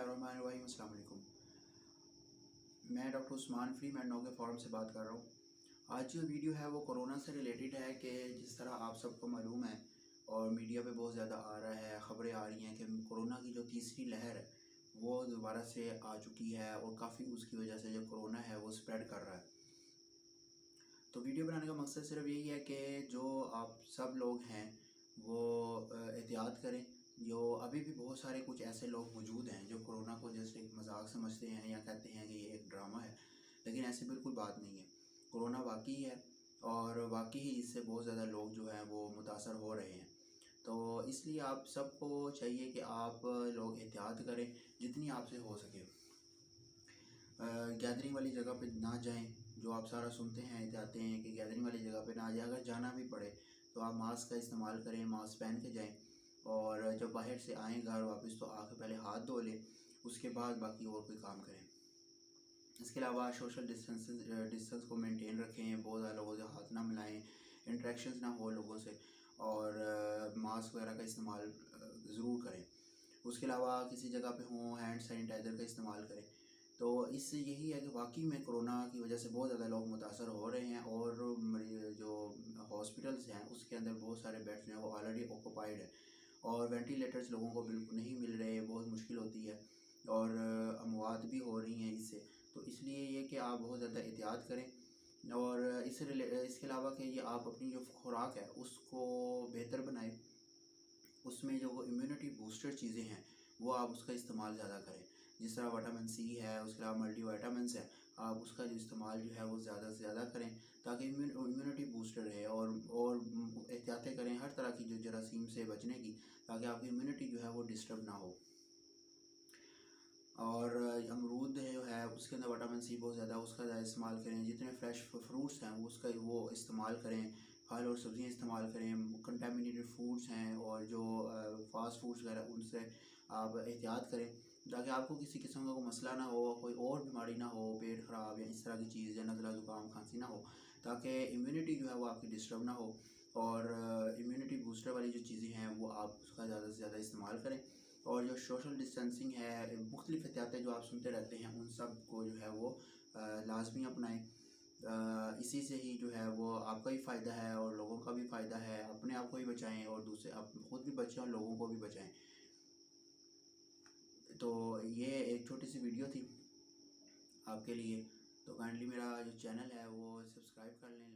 बिस्मिल्लाहिर्रहमानिर्रहीम। अस्सलाम वालेकुम। मैं डॉक्टर उस्मान फ्री मैडनों के फॉरम से बात कर रहा हूँ। आज जो वीडियो है वो कोरोना से रिलेटेड है कि जिस तरह आप सबको मालूम है और मीडिया पे बहुत ज़्यादा आ रहा है, ख़बरें आ रही हैं कि कोरोना की जो तीसरी लहर है वो दोबारा से आ चुकी है और काफ़ी उसकी वजह से जो कोरोना है वो स्प्रेड कर रहा है। तो वीडियो बनाने का मकसद सिर्फ यही है कि जो आप सब लोग हैं वो एहतियात करें। जो अभी भी बहुत सारे कुछ ऐसे लोग मौजूद हैं जो कोरोना को जैसे एक मजाक समझते हैं या कहते हैं कि ये एक ड्रामा है, लेकिन ऐसी बिल्कुल बात नहीं है। कोरोना वाकई है और वाकई ही इससे बहुत ज़्यादा लोग जो हैं वो मुतासर हो रहे हैं। तो इसलिए आप सबको चाहिए कि आप लोग एहतियात करें जितनी आपसे हो सके। गैदरिंग वाली जगह पे ना जाएं। जो आप सारा सुनते हैं जाते हैं कि गैदरिंग वाली जगह पे ना जाएं। अगर जाना भी पड़े तो आप मास्क का इस्तेमाल करें, मास्क पहन के जाएं और जब बाहर से आएँ घर वापस तो आके पहले हाथ धो लें, उसके बाद बाकी और कोई काम करें। इसके अलावा सोशल डिस्टेंस को मेंटेन रखें, बहुत ज़्यादा लोगों से हाथ ना मिलाएं, इंट्रैक्शंस ना हो लोगों से और मास्क वगैरह का इस्तेमाल ज़रूर करें। उसके अलावा किसी जगह पे हों हैंड सैनिटाइज़र का इस्तेमाल करें। तो इससे यही है कि वाकई में कोरोना की वजह से बहुत ज़्यादा लोग मुतासर हो रहे हैं और जो हॉस्पिटल्स हैं उसके अंदर बहुत सारे बेड्स जो हैं वो ऑलरेडी ऑक्यूपाइड है और वेंटिलेटर्स लोगों को बिल्कुल नहीं मिल रहे, बहुत मुश्किल होती है और अमवात भी हो रही हैं इससे। तो इसलिए ये कि आप बहुत ज़्यादा एहतियात करें और इसके अलावा कि ये आप अपनी जो खुराक है उसको बेहतर बनाएं। उसमें जो इम्यूनिटी बूस्टर चीज़ें हैं वो आप उसका इस्तेमाल ज़्यादा करें। जिस तरह विटामिन सी है, उसके अलावा मल्टीविटामिन्स है, आप उसका जो इस्तेमाल जो है वो ज़्यादा से ज़्यादा करें ताकि इम्यूनिटी बूस्टर रहे और एहतियातें करें हर तरह की जो जरासीम से बचने की, ताकि आपकी इम्यूनिटी जो है वो डिस्टर्ब ना हो। और अमरूद जो है उसके अंदर विटामिन सी बहुत ज़्यादा, उसका ज़्यादा इस्तेमाल करें। जितने फ्रेश फ्रूट्स हैं उसका वो इस्तेमाल करें। फल और सब्ज़ियाँ इस्तेमाल करें। कंटामिनेटेड फूड्स हैं और जो फास्ट फूड्स वगैरह उनसे आप एहतियात करें ताकि आपको किसी किस्म का कोई मसला ना हो, कोई और बीमारी ना हो, पेट ख़राब या इस तरह की चीज़ या नज़ला ज़ुकाम खांसी ना हो, ताकि इम्यूनिटी जो है वो आपकी डिस्टर्ब ना हो। और इम्यूनिटी बूस्टर वाली जो चीज़ें हैं वो आप उसका ज़्यादा से ज़्यादा इस्तेमाल करें। और जो सोशल डिस्टेंसिंग है, मुख्तलिफ़ एहतियातें जो आप सुनते रहते हैं उन सब को जो है वो लाजमी अपनाएं। इसी से ही जो है वो आपका ही फ़ायदा है और लोगों का भी फ़ायदा है। अपने आप को भी बचाएं और दूसरे आप खुद भी बचें और लोगों को भी बचाएं। तो ये एक छोटी सी वीडियो थी आपके लिए। तो काइंडली मेरा जो चैनल है वो सब्सक्राइब कर लें।